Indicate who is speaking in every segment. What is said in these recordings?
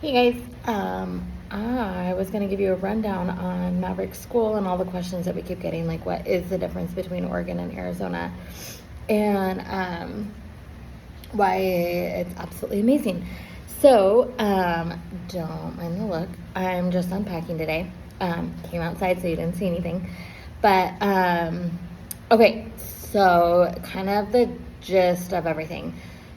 Speaker 1: Hey guys, I was going to give you a rundown on Maverick School and all the questions that we keep getting, like what is the difference between Oregon and Arizona, and why it's absolutely amazing. So, don't mind the look. I'm just unpacking today. Came outside so you didn't see anything. But, okay, so kind of the gist of everything.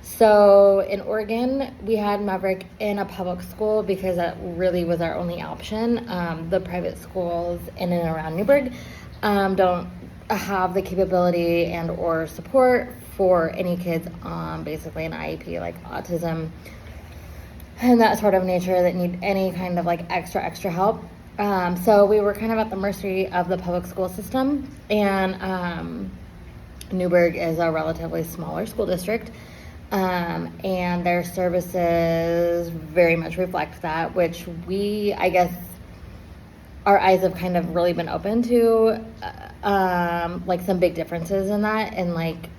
Speaker 1: So in Oregon, we had Maverick in a public school because that really was our only option. The private schools in and around Newburgh don't have the capability and or support for any kids on basically an IEP like autism and that sort of nature that need any kind of like extra help. So we were kind of at the mercy of the public school system, and Newburgh is a relatively smaller school district. And their services very much reflect that, which I guess, our eyes have kind of really been open to, like some big differences in that. And like,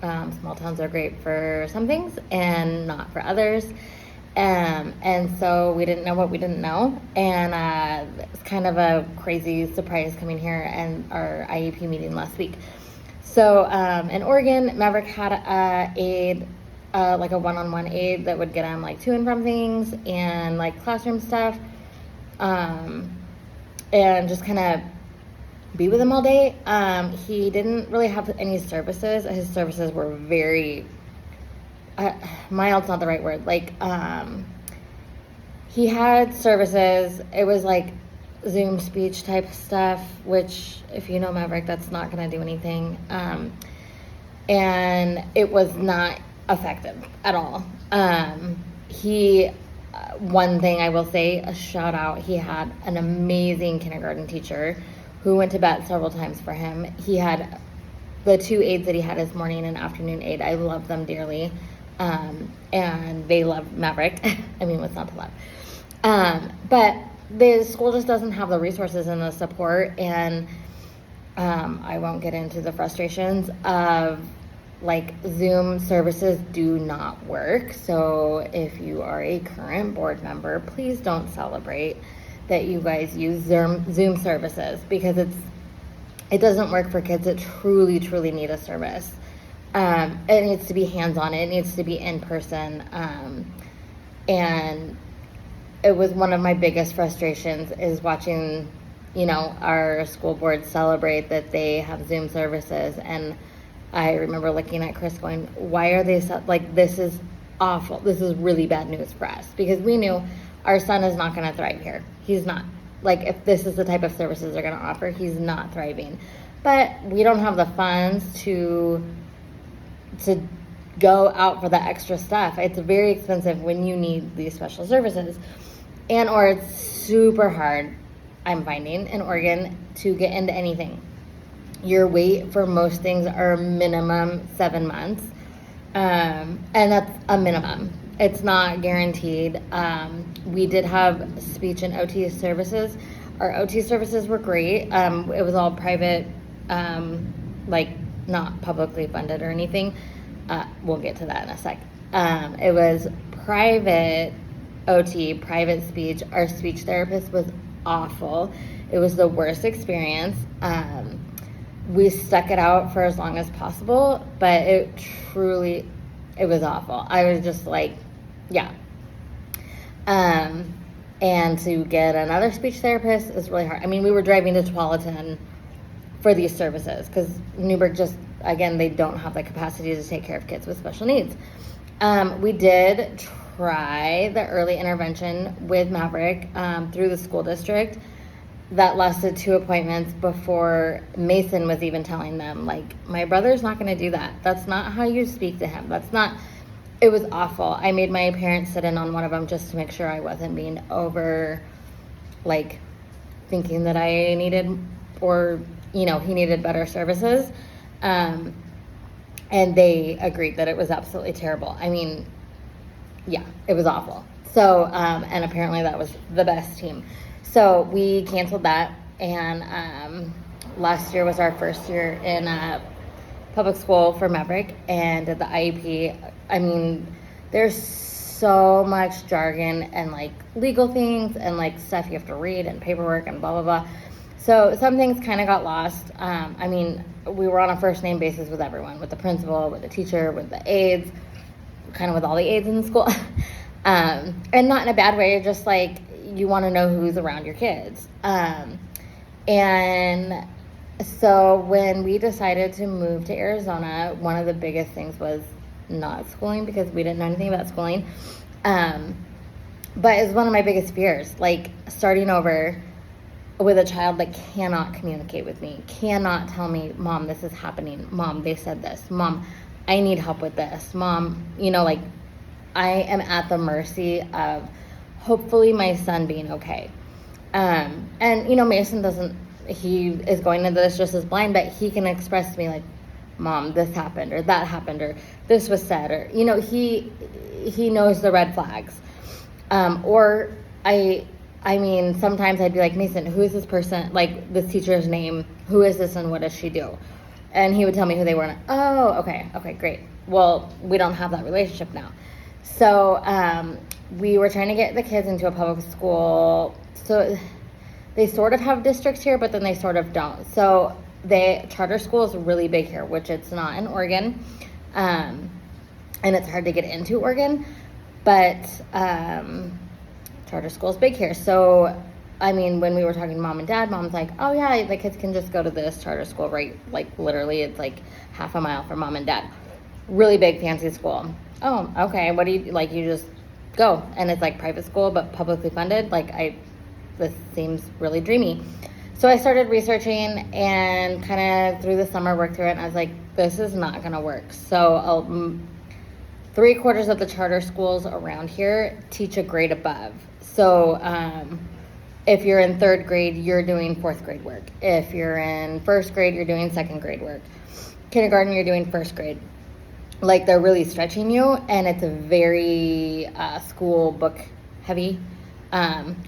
Speaker 1: small towns are great for some things and not for others. And so we didn't know what we didn't know. And it's kind of a crazy surprise coming here and our IEP meeting last week. So in Oregon, Maverick had a aide, like a one-on-one aide that would get him like to and from things and like classroom stuff, and just kind of be with him all day. He didn't really have any services. His services were very, mild's not the right word. Like he had services. It was like Zoom speech type stuff, which if you know Maverick, that's not going to do anything. And it was not effective at all. One thing I will say, a shout out, he had an amazing kindergarten teacher who went to bat several times for him. He had the two aides that he had, his morning and afternoon aide. I love them dearly. And they love Maverick. I mean, what's not to love? But the school just doesn't have the resources and the support, and I won't get into the frustrations of like Zoom services do not work. So if you are a current board member, please don't celebrate that you guys use Zoom services, because it doesn't work for kids that truly need a service. It needs to be hands-on. It needs to be in person. And it was one of my biggest frustrations is watching, our school board celebrate that they have Zoom services. And I remember looking at Chris going, why are they like, this is awful. This is really bad news for us, because we knew our son is not going to thrive here. He's not. Like, if this is the type of services they're going to offer, he's not thriving. But we don't have the funds to go out for the extra stuff. It's very expensive when you need these special services. Or it's super hard, I'm finding, in Oregon to get into anything. Your wait for most things are minimum 7 months. And that's a minimum. It's not guaranteed. We did have speech and OT services. Our OT services were great. It was all private, like not publicly funded or anything. We'll get to that in a sec. It was private OT, private speech. Our speech therapist was awful. It was the worst experience. We stuck it out for as long as possible, but it was awful. I was just like, yeah. And to get another speech therapist is really hard. I mean, we were driving to Tualatin for these services because Newburgh just, again, they don't have the capacity to take care of kids with special needs. We did try the early intervention with Maverick through the school district. That lasted 2 appointments before Mason was even telling them, like, my brother's not going to do that. That's not how you speak to him. It was awful. I made my parents sit in on one of them just to make sure I wasn't being over, like, thinking that I needed, or, he needed better services. And they agreed that it was absolutely terrible. I mean, yeah, it was awful. So, and apparently that was the best team. So we canceled that, and last year was our first year in public school for Maverick, and the IEP, I mean, there's so much jargon and like legal things and like stuff you have to read and paperwork and blah, blah, blah. So some things kind of got lost. I mean, we were on a first name basis with everyone, with the principal, with the teacher, with the aides, kind of with all the aides in the school. And not in a bad way, just like you want to know who's around your kids. And so when we decided to move to Arizona, one of the biggest things was not schooling, because we didn't know anything about schooling. But it's one of my biggest fears, like starting over with a child that cannot communicate with me, cannot tell me, Mom, this is happening. Mom, they said this. Mom, I need help with this. Mom, like I am at the mercy of hopefully my son being okay. And Mason he is going into this just as blind, but he can express to me like, Mom, this happened, or that happened, or this was said, or, he knows the red flags. Or I mean, sometimes I'd be like, Mason, who is this person, like this teacher's name, who is this and what does she do? And he would tell me who they were. And oh, okay, great. Well, we don't have that relationship now. So we were trying to get the kids into a public school. So they sort of have districts here, but then they sort of don't. So charter school is really big here, which it's not in Oregon. And it's hard to get into Oregon, but charter school is big here. So, I mean, when we were talking to Mom and Dad, Mom's like, oh yeah, the kids can just go to this charter school, right? Like literally it's like half a mile from Mom and Dad. Really big, fancy school. Oh, okay. What do you, like, you just go. And it's like private school, but publicly funded. This seems really dreamy. So I started researching and kind of through the summer worked through it. And I was like, this is not going to work. So 3/4 of the charter schools around here teach a grade above. So if you're in 3rd grade, you're doing 4th grade work. If you're in 1st grade, you're doing 2nd grade work. Kindergarten, you're doing 1st grade. Like, they're really stretching you, and it's a very school book heavy,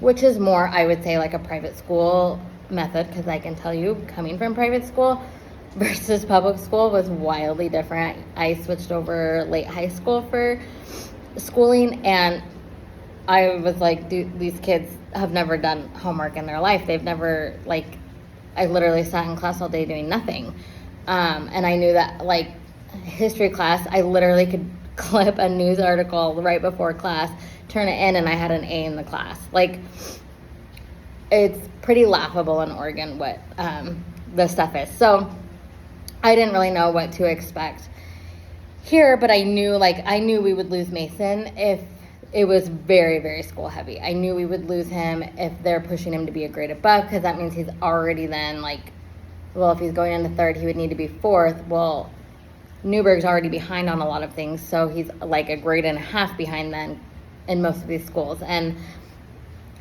Speaker 1: which is more, I would say, like a private school method, because I can tell you, coming from private school versus public school was wildly different. I switched over late high school for schooling, and I was like, dude, these kids have never done homework in their life. They've never, I literally sat in class all day doing nothing. And I knew that, history class, I literally could clip a news article right before class, turn it in, and I had an A in the class. It's pretty laughable in Oregon what the stuff is. So I didn't really know what to expect here, but I knew we would lose Mason if it was very, very school heavy. I knew we would lose him if they're pushing him to be a grade above, because that means he's already then if he's going into 3rd, he would need to be 4th. Well, Newberg's already behind on a lot of things, so he's like a grade and a half behind then in most of these schools. And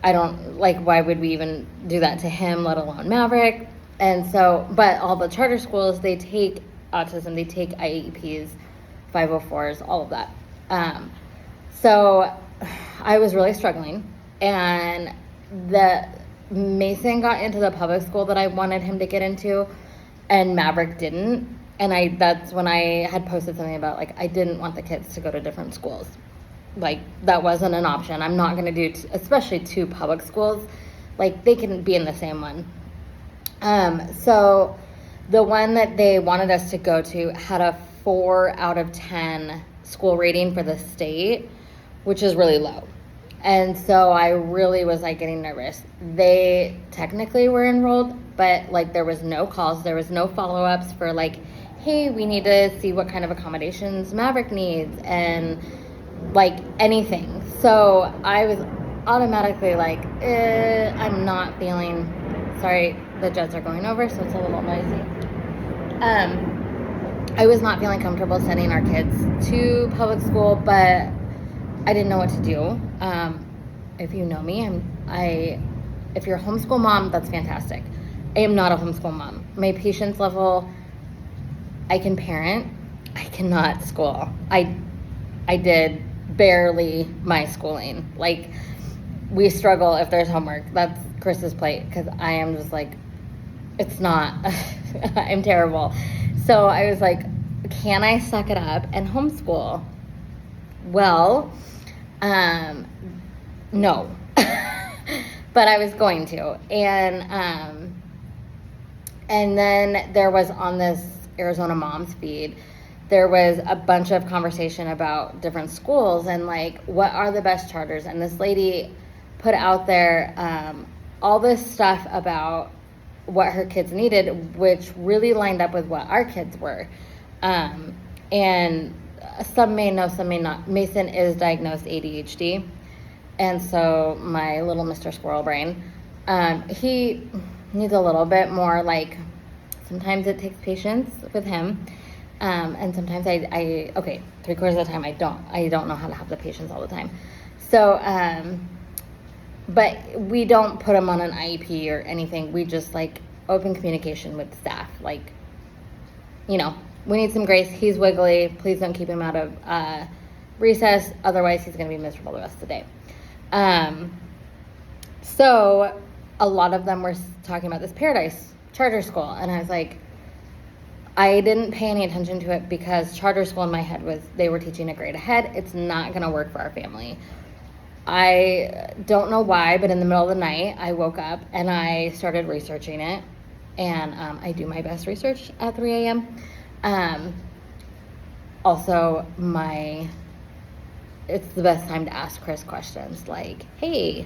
Speaker 1: I don't, why would we even do that to him, let alone Maverick? And so, but all the charter schools, they take autism, they take IEPs, 504s, all of that. So I was really struggling, and Mason got into the public school that I wanted him to get into, and Maverick didn't. And that's when I had posted something about, I didn't want the kids to go to different schools. That wasn't an option. I'm not going to do, especially 2 public schools. They can be in the same one. So the one that they wanted us to go to had a 4 out of 10 school rating for the state, which is really low. And so I really was getting nervous. They technically were enrolled, but there was no calls. There was no follow-ups for hey, we need to see what kind of accommodations Maverick needs and anything. So I was automatically I'm not feeling, sorry, the jets are going over, so it's a little noisy. I was not feeling comfortable sending our kids to public school, but I didn't know what to do. If you know me, if you're a homeschool mom, that's fantastic. I am not a homeschool mom. My patience level, I can parent, I cannot school. I did barely my schooling. We struggle if there's homework. That's Chris's plate, because I am just it's not. I'm terrible. So I was can I suck it up and homeschool? Well, No. But I was going to. And then there was on this Arizona Moms feed, there was a bunch of conversation about different schools and like what are the best charters. And this lady put out there all this stuff about what her kids needed, which really lined up with what our kids were. And some may know, some may not. Mason is diagnosed ADHD. And so my little Mr. Squirrel Brain, he needs a little bit more, like, sometimes it takes patience with him. And sometimes I 3/4 of the time I don't know how to have the patience all the time. So, but we don't put him on an IEP or anything. We just like open communication with staff. Like, we need some grace. He's wiggly. Please don't keep him out of recess. Otherwise, he's going to be miserable the rest of the day. So a lot of them were talking about this Paradise charter school. And I was like, I didn't pay any attention to it because charter school in my head was they were teaching a grade ahead. It's not going to work for our family. I don't know why, but in the middle of the night, I woke up and I started researching it. And I do my best research at 3 a.m. Also, it's the best time to ask Chris questions like, hey,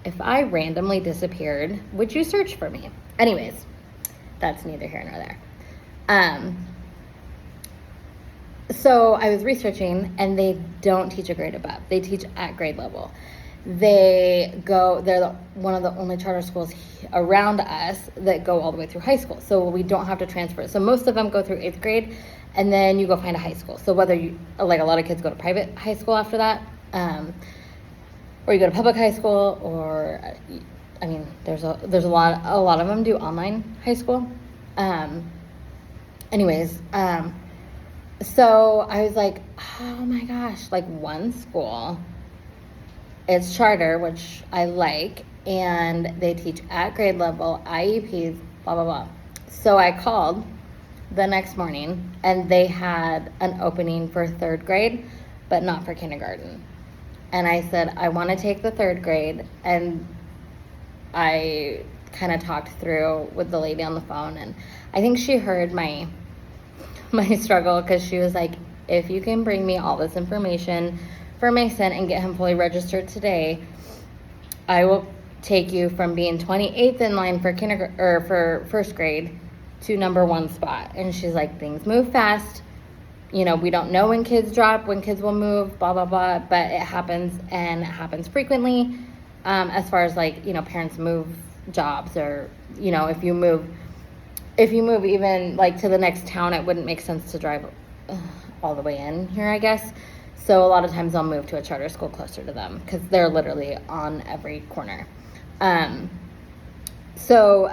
Speaker 1: if I randomly disappeared, would you search for me? Anyways, that's neither here nor there. So I was researching, and they don't teach a grade above. They teach at grade level. They're one of the only charter schools around us that go all the way through high school. So we don't have to transfer. So most of them go through 8th grade, and then you go find a high school. So whether like a lot of kids go to private high school after that, or you go to public high school, or, there's a lot of them do online high school. So I was like, oh my gosh, like one school, it's charter, which I like, and they teach at grade level, IEPs, blah, blah, blah. So I called the next morning, and they had an opening for 3rd grade, but not for kindergarten. And I said, I want to take the 3rd grade, and I kind of talked through with the lady on the phone, and I think she heard my struggle, because she was like, if you can bring me all this information for Mason and get him fully registered today, I will take you from being 28th in line for for 1st grade to number 1 spot. And she's like, things move fast. We don't know when kids drop, when kids will move, blah, blah, blah, but it happens, and it happens frequently. As far as like, parents move jobs, or, if you move even like to the next town, it wouldn't make sense to drive all the way in here, I guess. So a lot of times I'll move to a charter school closer to them because they're literally on every corner. So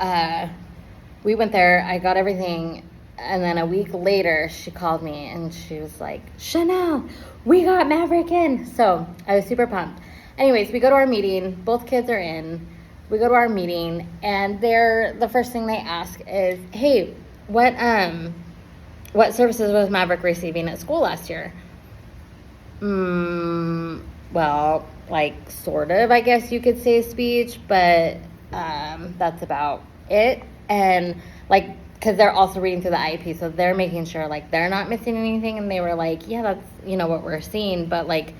Speaker 1: we went there, I got everything, and then a week later she called me and she was like, Chanel, we got Maverick in. So I was super pumped. Anyways, we go to our meeting, both kids are in. We go to our meeting, and the first thing they ask is, hey, what services was Maverick receiving at school last year? Well, like, sort of, I guess you could say speech, but that's about it. And, like, because they're also reading through the IEP, so they're making sure, like, they're not missing anything, and they were like, yeah, that's, what we're seeing, but, like,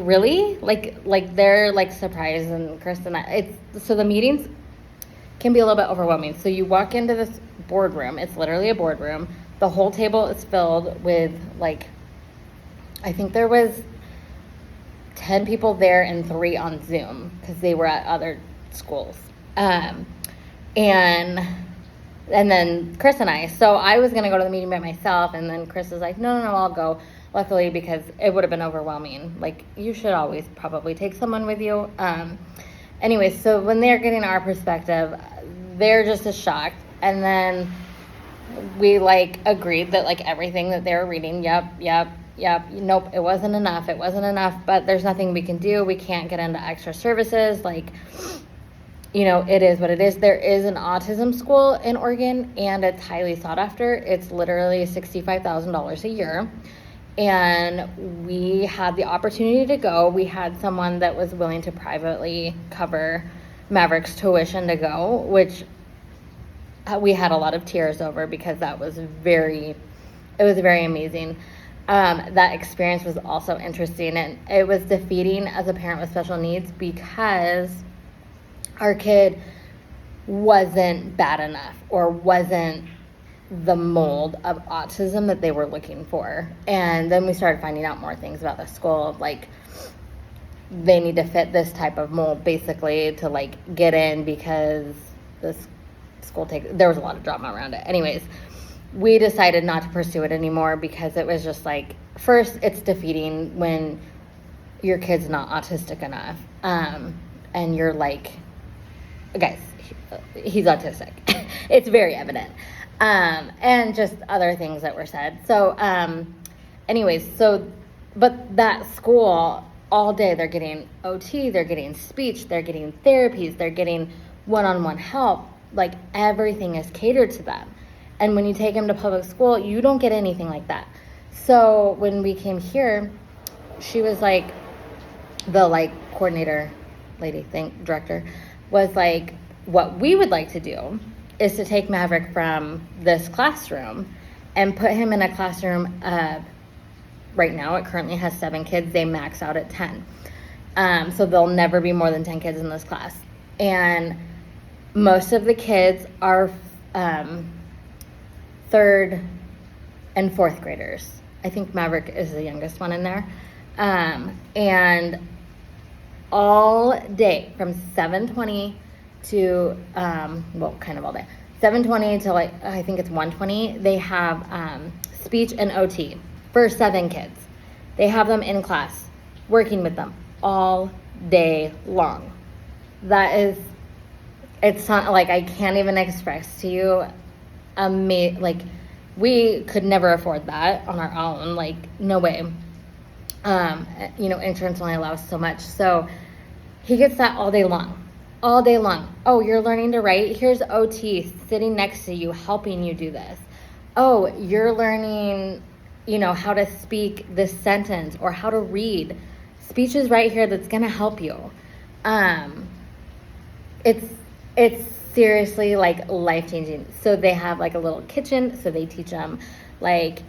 Speaker 1: really? Like they're, like, surprised, and Chris and so the meetings can be a little bit overwhelming. So you walk into this boardroom, it's literally a boardroom. The whole table is filled with, like, I think there was 10 people there and 3 on Zoom because they were at other schools. And then Chris and I. So I was going to go to the meeting by myself, and then Chris was like, no, I'll go. Luckily, because it would have been overwhelming. Like, you should always probably take someone with you. Anyways, so when they're getting our perspective, they're just as shocked. And then we, like, agreed that, like, everything that they were reading, yep, nope, it wasn't enough, but there's nothing we can do. We can't get into extra services. Like, it is what it is. There is an autism school in Oregon, and it's highly sought after. It's literally $65,000 a year. And we had the opportunity to go. We had someone that was willing to privately cover Maverick's tuition to go, which we had a lot of tears over because it was very amazing. That experience was also interesting, and it was defeating as a parent with special needs because our kid wasn't bad enough or wasn't the mold of autism that they were looking for. And then we started finding out more things about the school, like they need to fit this type of mold basically to like get in, because this school there was a lot of drama around it. Anyways, we decided not to pursue it anymore because it was just like, first, it's defeating when your kid's not autistic enough, and you're like, guys, he's autistic. It's very evident. And just other things that were said. So, but that school, all day, they're getting OT, they're getting speech, they're getting therapies, they're getting one-on-one help. Like, everything is catered to them. And when you take them to public school, you don't get anything like that. So when we came here, she was like, the like coordinator lady director was like, what we would like to do is to take Maverick from this classroom and put him in a classroom. Right now it currently has 7 kids. They max out at 10. So there'll never be more than 10 kids in this class. And most of the kids are 3rd and 4th graders. I think Maverick is the youngest one in there. And all day from 7:20 to, kind of all day, 7:20 to like, I think it's 1:20, they have speech and OT for 7 kids. They have them in class, working with them all day long. It's not like, I can't even express to you, like, we could never afford that on our own, like, no way. Insurance only allows so much. So he gets that all day long. All day long. Oh, you're learning to write? Here's OT sitting next to you, helping you do this. Oh, you're learning, how to speak this sentence or how to read. Speech is right here that's going to help you. It's seriously like life-changing. So they have like a little kitchen. So they teach them like,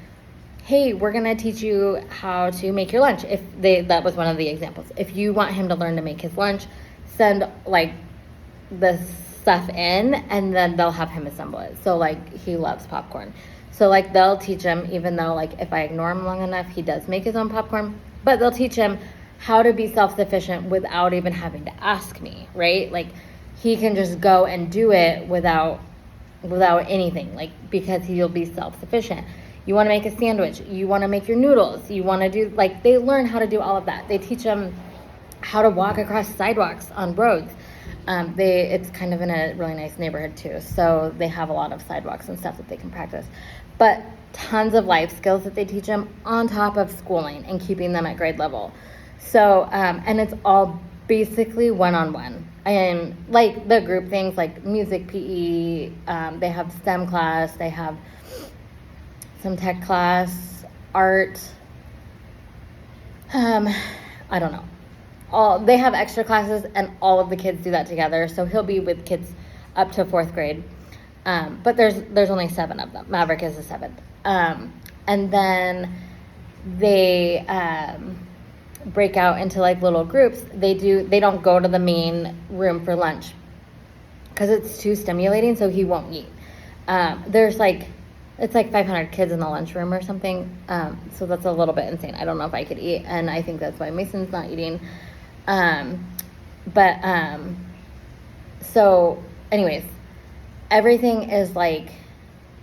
Speaker 1: hey, we're going to teach you how to make your lunch. That was one of the examples. If you want him to learn to make his lunch, send like the stuff in and then they'll have him assemble it. So like he loves popcorn. So like they'll teach him, even though like if I ignore him long enough, he does make his own popcorn, but they'll teach him how to be self-sufficient without even having to ask me, right? Like he can just go and do it without anything, like, because he'll be self-sufficient. You want to make a sandwich, you want to make your noodles, you want to do, like, they learn how to do all of that. They teach them how to walk across sidewalks on roads. It's kind of in a really nice neighborhood too, so they have a lot of sidewalks and stuff that they can practice. But tons of life skills that they teach them on top of schooling and keeping them at grade level. So, and it's all basically one-on-one. And like the group things like music, PE, they have STEM class, they have some tech class, art, I don't know. They have extra classes and all of the kids do that together. So he'll be with kids up to 4th grade. But there's only 7 of them. Maverick is the 7th. And then they break out into like little groups. They don't go to the main room for lunch because it's too stimulating, so he won't eat. It's like 500 kids in the lunchroom or something. So that's a little bit insane. I don't know if I could eat, and I think that's why Mason's not eating. So anyways, everything is like,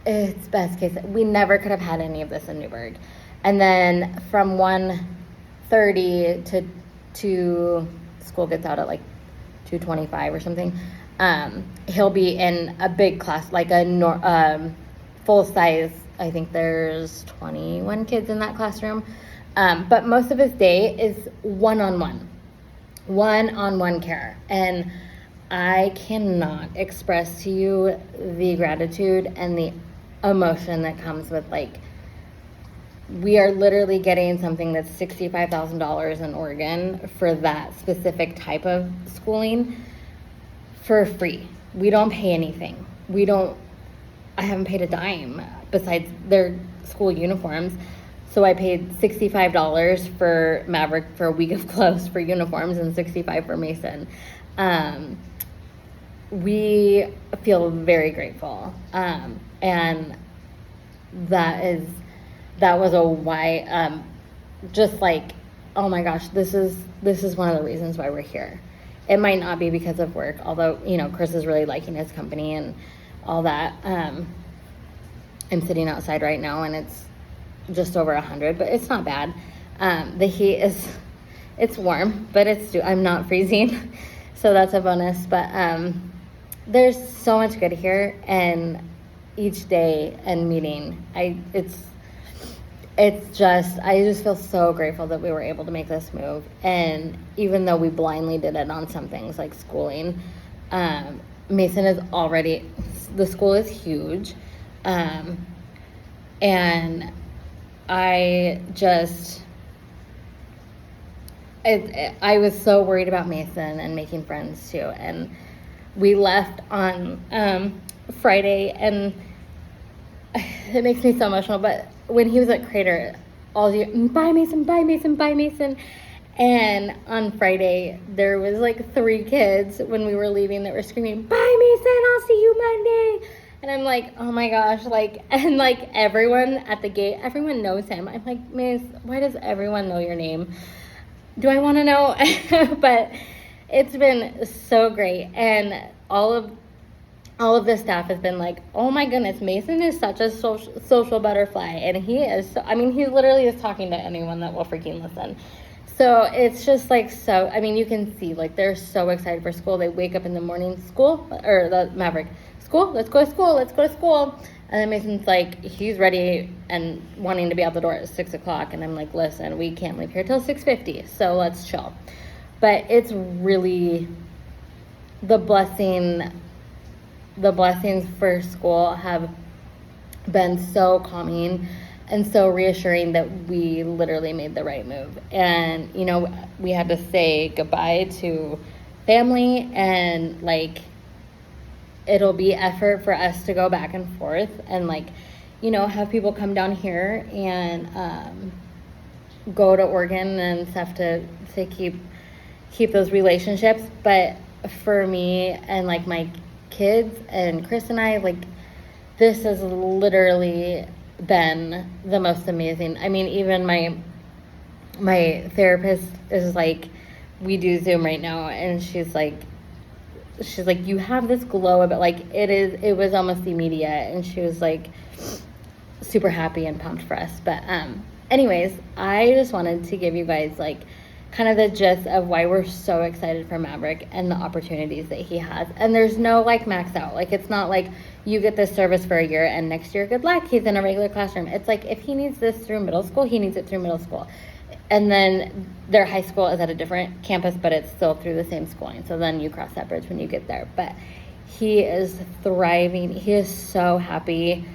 Speaker 1: it's best case. We never could have had any of this in Newburgh. And then from 1:30 to school gets out at like 2:25 or something, he'll be in a big class, like a full size. I think there's 21 kids in that classroom. But most of his day is one-on-one care. And I cannot express to you the gratitude and the emotion that comes with like we are literally getting something that's $65,000 in Oregon for that specific type of schooling for free. We don't pay anything. I haven't paid a dime besides their school uniforms. So I paid $65 for Maverick for a week of clothes for uniforms and $65 for Mason. We feel very grateful. And that was a why, just like, oh my gosh, this is one of the reasons why we're here. It might not be because of work, although, Chris is really liking his company and all that. I'm sitting outside right now and it's just over 100, but it's not bad. The heat it's warm, but I'm not freezing. So that's a bonus, but, there's so much good here, and each day and meeting, I just feel so grateful that we were able to make this move. And even though we blindly did it on some things like schooling, Mason the school is huge. And I was so worried about Mason and making friends too. And we left on Friday, and it makes me so emotional, but when he was at Crater, bye Mason, bye Mason, bye Mason. And on Friday, there was like 3 kids when we were leaving that were screaming, bye Mason, I'll see you Monday. And I'm like, oh my gosh, and everyone at the gate, everyone knows him. I'm like, Miss, why does everyone know your name? Do I want to know? But it's been so great. And all of the staff has been like, oh my goodness, Mason is such a social butterfly. And he is, he literally is talking to anyone that will freaking listen. So it's just you can see, they're so excited for school. They wake up in the morning, the Maverick, school, let's go to school. And then Mason's like, he's ready and wanting to be out the door at 6 o'clock. And I'm like, listen, we can't leave here till 6:50, so let's chill. But it's really the blessings for school have been so calming and so reassuring that we literally made the right move. And, we had to say goodbye to family, and it'll be effort for us to go back and forth and have people come down here and go to Oregon and stuff to keep those relationships. But for me and my kids and Chris and I, this has literally been the most amazing. Even my therapist is we do Zoom right now, and she's like, you have this glow, but it was almost immediate, and she was super happy and pumped for us. But anyways, I just wanted to give you guys kind of the gist of why we're so excited for Maverick and the opportunities that he has. And there's no max out. It's not you get this service for a year and next year, good luck, he's in a regular classroom. It's if he needs this through middle school, he needs it through middle school. And then their high school is at a different campus, but it's still through the same schooling. So then you cross that bridge when you get there. But he is thriving. He is so happy.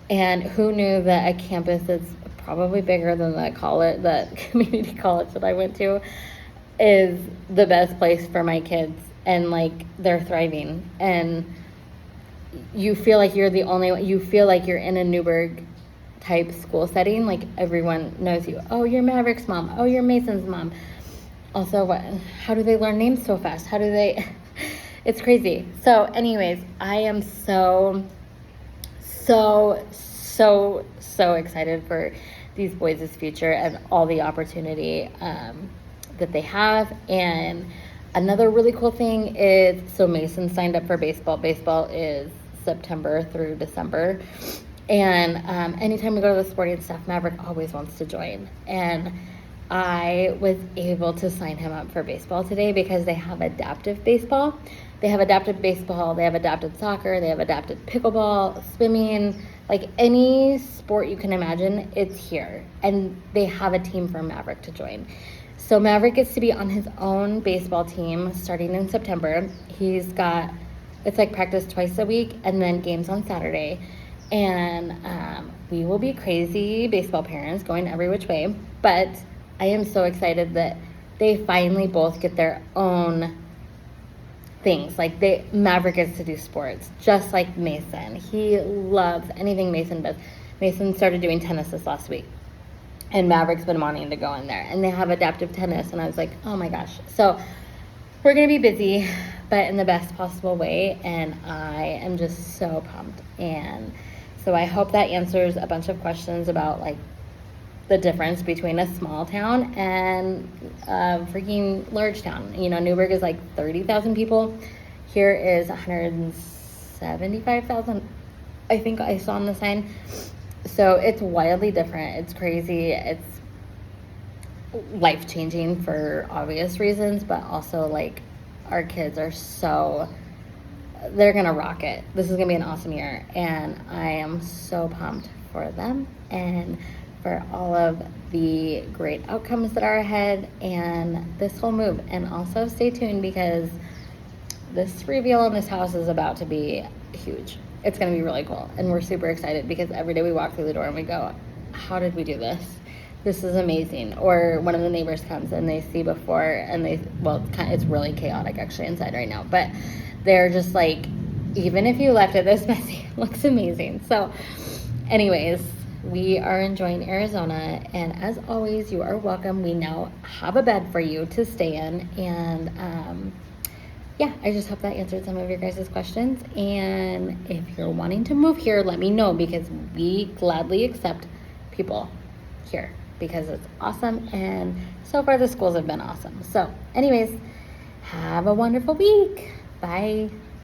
Speaker 1: And who knew that a campus that's probably bigger than the community college that I went to is the best place for my kids. And they're thriving. And you feel like you're the only one. You feel like you're in a Newburgh type school setting. Everyone knows you. Oh, you're Maverick's mom. Oh, you're Mason's mom. Also, how do they learn names so fast? How do they? It's crazy. So anyways, I am so excited for these boys' future and all the opportunity that they have. And another really cool thing is, so Mason signed up for baseball. Baseball is September through December. And anytime we go to the sporting stuff, Maverick always wants to join. And I was able to sign him up for baseball today because they have adaptive baseball. They have adaptive baseball, they have adapted soccer, they have adapted pickleball, swimming, any sport you can imagine, it's here. And they have a team for Maverick to join. So Maverick gets to be on his own baseball team starting in September. It's practice twice a week and then games on Saturday. And we will be crazy baseball parents going every which way. But I am so excited that they finally both get their own things. Like Maverick gets to do sports, just like Mason. He loves anything Mason does. Mason started doing tennis this last week, and Maverick's been wanting to go in there. And they have adaptive tennis, and I was like, oh my gosh. So we're going to be busy, but in the best possible way, and I am just so pumped. And so I hope that answers a bunch of questions about, like, the difference between a small town and a freaking large town. You know, Newburgh is like 30,000 people. Here is 175,000, I think I saw on the sign. So it's wildly different. It's crazy. It's life-changing for obvious reasons, but also, like, our kids are they're gonna rock it. This is gonna be an awesome year, and I am so pumped for them and for all of the great outcomes that are ahead and this whole move. And also stay tuned, because this reveal in this house is about to be huge. It's gonna be really cool, and we're super excited, because every day we walk through the door and we go, how did we do this? This is amazing. Or one of the neighbors comes and they see before, and it's really chaotic actually inside right now, but they're just like, even if you left it this messy, it looks amazing. So anyways, we are enjoying Arizona, and as always, you are welcome. We now have a bed for you to stay in, and yeah, I just hope that answered some of your guys' questions. And if you're wanting to move here, let me know, because we gladly accept people here, because it's awesome, and so far the schools have been awesome. So anyways, have a wonderful week. Bye.